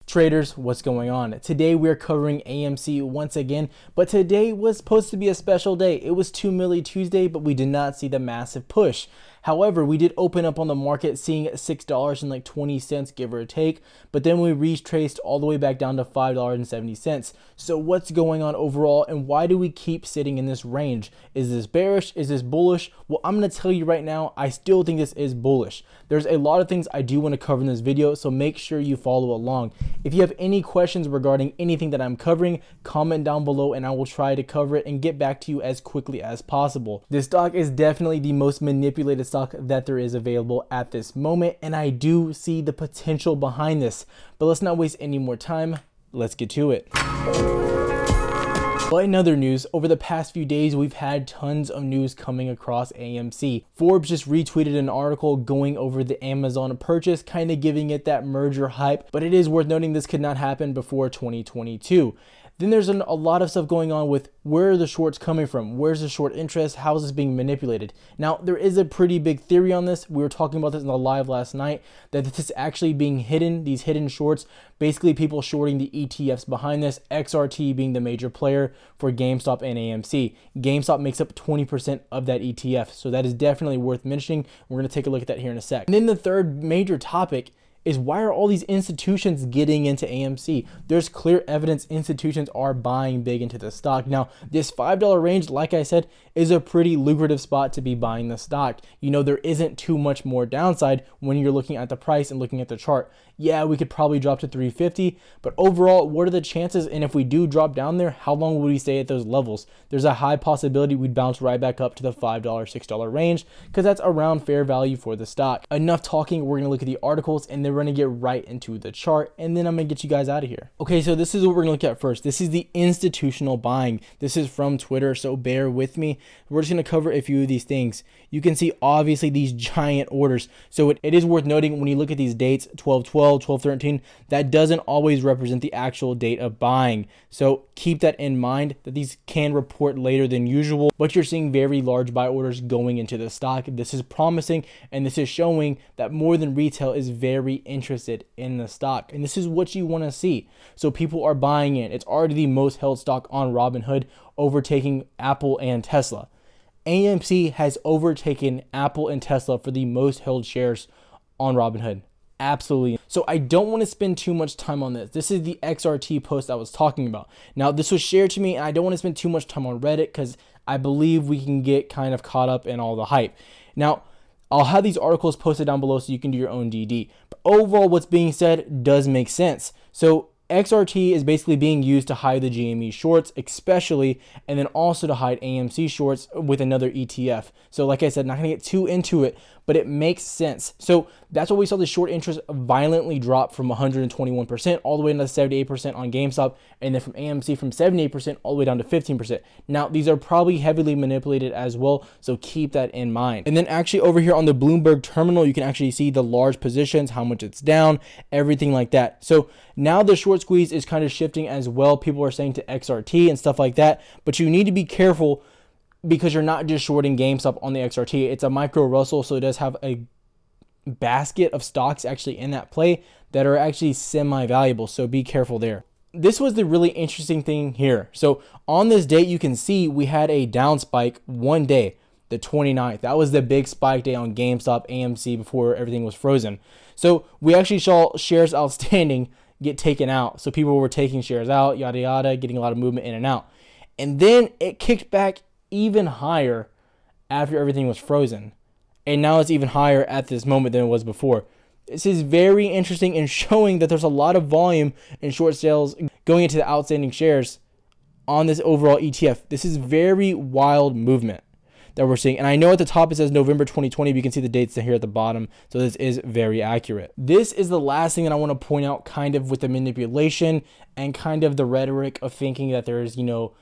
Traders, what's going on? Today we're covering AMC once again, but today was supposed to be a special day. It was 2 Milli Tuesday, but we did not see the massive push. However, we did open up on the market seeing $6.20, give or take, but then we retraced all the way back down to $5.70. So what's going on overall, and why do we keep sitting in this range? Is this bearish? Is this bullish? Well, I'm going to tell you right now, I still think this is bullish. There's a lot of things I do want to cover in this video, so make sure you follow along. If you have any questions regarding anything that I'm covering, comment down below and I will try to cover it and get back to you as quickly as possible. This stock is definitely the most manipulated stock that there is available at this moment, and I do see the potential behind this. But let's not waste any more time. Let's get to it. But in other news, over the past few days, we've had tons of news coming across AMC. Forbes just retweeted an article going over the Amazon purchase, kind of giving it that merger hype, but it is worth noting this could not happen before 2022. Then there's a lot of stuff going on with where are the shorts coming from? Where's the short interest? How is this being manipulated? Now, there is a pretty big theory on this. We were talking about this in the live last night, that this is actually being hidden, these hidden shorts, basically people shorting the ETFs behind this, XRT being the major player for GameStop and AMC. GameStop makes up 20% of that ETF, so that is definitely worth mentioning. We're going to take a look at that here in a sec. And then the third major topic is why are all these institutions getting into AMC? There's clear evidence institutions are buying big into the stock. Now, this $5 range, like I said, is a pretty lucrative spot to be buying the stock. You know, there isn't too much more downside when you're looking at the price and looking at the chart. Yeah, we could probably drop to 350, but overall, what are the chances? And if we do drop down there, how long would we stay at those levels? There's a high possibility we'd bounce right back up to the $5, $6 range, because that's around fair value for the stock. Enough talking, we're gonna look at the articles and then we're gonna get right into the chart, and then I'm gonna get you guys out of here. Okay, so this is what we're gonna look at first. This is the institutional buying. This is from Twitter, so bear with me. We're just gonna cover a few of these things. You can see obviously these giant orders. So it is worth noting when you look at these dates, 12/12, 12/13, that doesn't always represent the actual date of buying. So keep that in mind, that these can report later than usual, but you're seeing very large buy orders going into the stock. This is promising, and this is showing that more than retail is very interested in the stock, and this is what you want to see. So people are buying in. It's already the most held stock on Robinhood, overtaking Apple and Tesla. AMC has overtaken Apple and Tesla for the most held shares on Robinhood. Absolutely. So I don't want to spend too much time on this. This is the XRT post I was talking about. Now, this was shared to me, and I don't want to spend too much time on Reddit because I believe we can get kind of caught up in all the hype. Now, I'll have these articles posted down below so you can do your own DD. But overall, what's being said does make sense. So XRT is basically being used to hide the GME shorts, especially, and then also to hide AMC shorts with another ETF. So like I said, not going to get too into it, but it makes sense. So that's why we saw the short interest violently drop from 121% all the way down to 78% on GameStop, and then from AMC from 78% all the way down to 15%. Now, these are probably heavily manipulated as well, so keep that in mind. And then actually over here on the Bloomberg terminal, you can actually see the large positions, how much it's down, everything like that. So now the short squeeze is kind of shifting as well. People are saying to XRT and stuff like that, but you need to be careful because you're not just shorting GameStop on the XRT. It's a micro Russell, so it does have a basket of stocks actually in that play that are actually semi-valuable, so be careful there. This was the really interesting thing here. So on this date, you can see we had a down spike one day, the 29th. That was the big spike day on GameStop, AMC, before everything was frozen. So we actually saw shares outstanding get taken out. So people were taking shares out, yada yada, getting a lot of movement in and out. And then it kicked back even higher after everything was frozen. And now it's even higher at this moment than it was before. This is very interesting and showing that there's a lot of volume in short sales going into the outstanding shares on this overall ETF. This is very wild movement that we're seeing. And I know at the top it says November 2020, but you can see the dates here at the bottom. So this is very accurate. This is the last thing that I want to point out, kind of with the manipulation and kind of the rhetoric of thinking that there's, you know,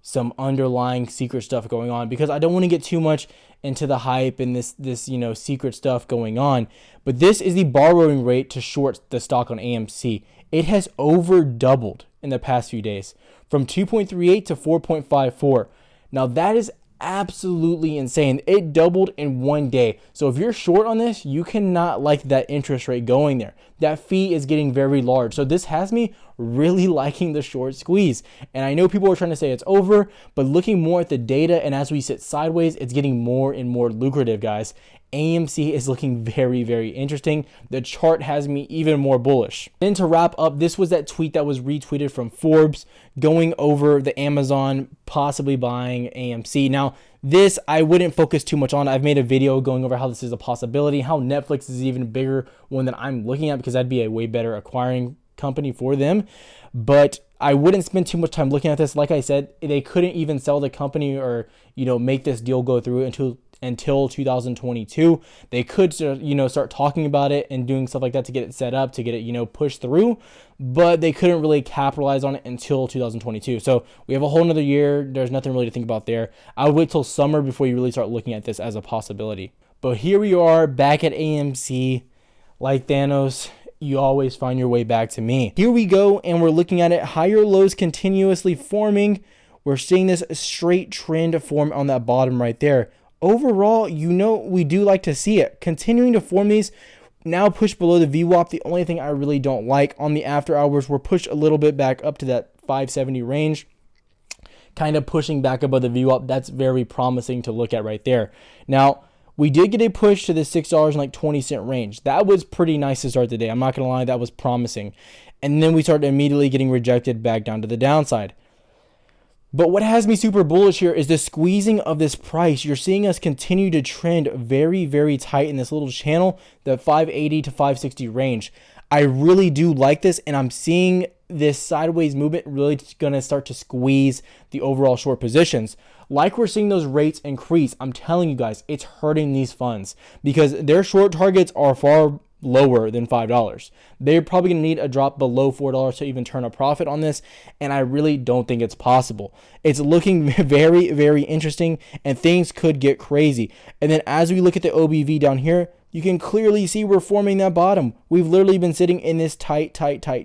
some underlying secret stuff going on, because I don't want to get too much into the hype and this you know, secret stuff going on. But this is the borrowing rate to short the stock on AMC. It has over doubled in the past few days from 2.38 to 4.54. Now that is absolutely insane. It doubled in one day. So if you're short on this, you cannot like that interest rate going there. That fee is getting very large. So this has me really liking the short squeeze. And I know people are trying to say it's over, but looking more at the data and as we sit sideways, it's getting more and more lucrative, guys. AMC is looking very, very interesting. The chart has me even more bullish. Then to wrap up, this was that tweet that was retweeted from Forbes going over the Amazon possibly buying AMC. Now, this I wouldn't focus too much on. I've made a video going over how this is a possibility, how Netflix is even bigger one that I'm looking at because that'd be a way better acquiring company for them. But I wouldn't spend too much time looking at this. Like I said, they couldn't even sell the company or, make this deal go through until 2022. They could, start talking about it and doing stuff like that to get it set up, to get it, pushed through, but they couldn't really capitalize on it until 2022. So we have a whole nother year. There's nothing really to think about there. I would wait till summer before you really start looking at this as a possibility. But here we are back at AMC. Like Thanos, you always find your way back to me. Here we go, and we're looking at it. Higher lows continuously forming. We're seeing this straight trend form on that bottom right there. Overall, we do like to see it. Continuing to form these, now push below the VWAP. The only thing I really don't like on the after hours, we're pushed a little bit back up to that 570 range. Kind of pushing back above the VWAP. That's very promising to look at right there. Now, we did get a push to the $6.20 range. That was pretty nice to start the day. I'm not going to lie, that was promising. And then we started immediately getting rejected back down to the downside. But what has me super bullish here is the squeezing of this price. You're seeing us continue to trend very, very tight in this little channel, the 580 to 560 range. I really do like this, and I'm seeing this sideways movement really going to start to squeeze the overall short positions. Like we're seeing those rates increase, I'm telling you guys, it's hurting these funds because their short targets are far lower than $5. They're probably going to need a drop below $4 to even turn a profit on this, and I really don't think it's possible. It's looking very, very interesting, and things could get crazy. And then as we look at the OBV down here, you can clearly see we're forming that bottom. We've literally been sitting in this tight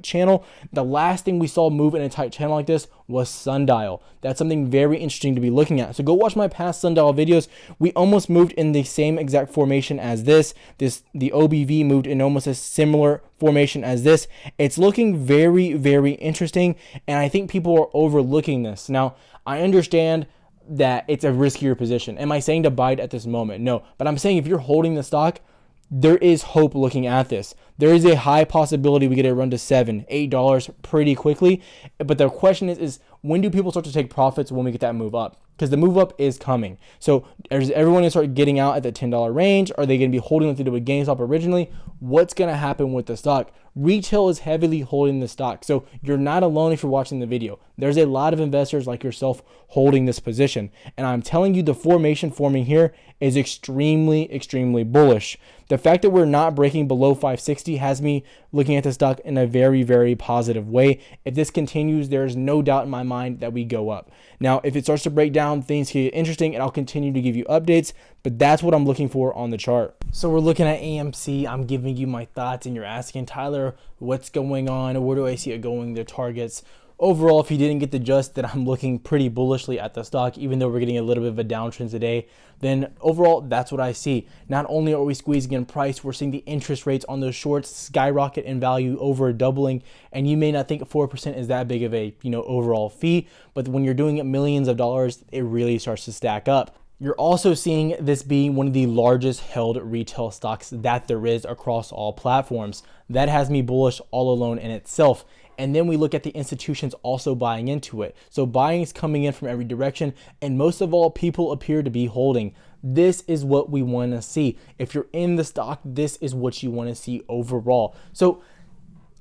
channel. The last thing we saw move in a tight channel like this was sundial. That's something very interesting to be looking at. So go watch my past sundial videos. We almost moved in the same exact formation as this. The OBV moved in almost a similar formation as this. It's looking very, very interesting, and I think people are overlooking this. Now, I understand that it's a riskier position. Am I saying to buy it at this moment? No, but I'm saying if you're holding the stock, there is hope looking at this. There is a high possibility we get a run to $7, $8 pretty quickly. But the question is when do people start to take profits when we get that move up? Because the move up is coming. So is everyone going to start getting out at the $10 range? Are they going to be holding like they did with GameStop originally? What's going to happen with the stock? Retail is heavily holding the stock. So you're not alone if you're watching the video. There's a lot of investors like yourself holding this position. And I'm telling you, the formation forming here is extremely, extremely bullish. The fact that we're not breaking below 560 has me looking at the stock in a very, very positive way. If this continues, there's no doubt in my mind that we go up. Now, if it starts to break down, things get interesting, and I'll continue to give you updates, but that's what I'm looking for on the chart. So we're looking at AMC. I'm giving you my thoughts, and you're asking, Tyler, what's going on? Where do I see it going, their targets? Overall, if you didn't get the gist that I'm looking pretty bullishly at the stock, even though we're getting a little bit of a downtrend today, then overall, that's what I see. Not only are we squeezing in price, we're seeing the interest rates on those shorts skyrocket in value, over doubling. And you may not think 4% is that big of a overall fee, but when you're doing it millions of dollars, it really starts to stack up. You're also seeing this being one of the largest held retail stocks that there is across all platforms. That has me bullish all alone in itself. And then we look at the institutions also buying into it. So buying is coming in from every direction, and most of all, people appear to be holding. This is what we want to see. If you're in the stock, this is what you want to see overall. So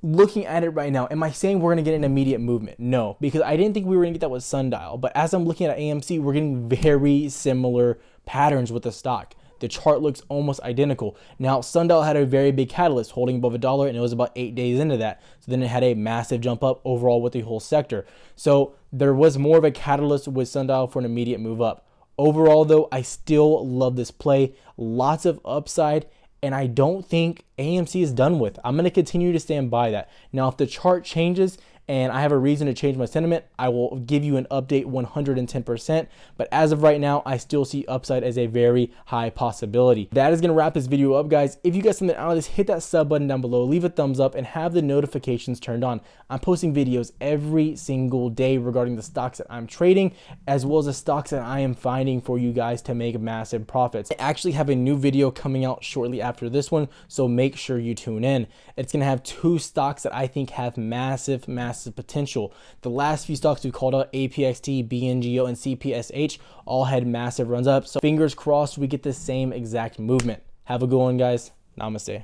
looking at it right now, am I saying we're going to get an immediate movement? No, because I didn't think we were going to get that with sundial. But as I'm looking at AMC, we're getting very similar patterns with the stock. The chart looks almost identical. Now, sundial had a very big catalyst holding above $1, and it was about 8 days into that. So then it had a massive jump up overall with the whole sector. So there was more of a catalyst with sundial for an immediate move up. Overall, though, I still love this play. Lots of upside, and I don't think AMC is done with. I'm going to continue to stand by that. Now, if the chart changes and I have a reason to change my sentiment, I will give you an update 110%. But as of right now, I still see upside as a very high possibility. That is going to wrap this video up, guys. If you got something out of this, hit that sub button down below, leave a thumbs up, and have the notifications turned on. I'm posting videos every single day regarding the stocks that I'm trading, as well as the stocks that I am finding for you guys to make massive profits. I actually have a new video coming out shortly after this one, so make sure you tune in. It's going to have 2 stocks that I think have massive potential. The last few stocks we called out, APXT, BNGO, and CPSH, all had massive runs up. So fingers crossed we get the same exact movement. Have a good one, guys. Namaste.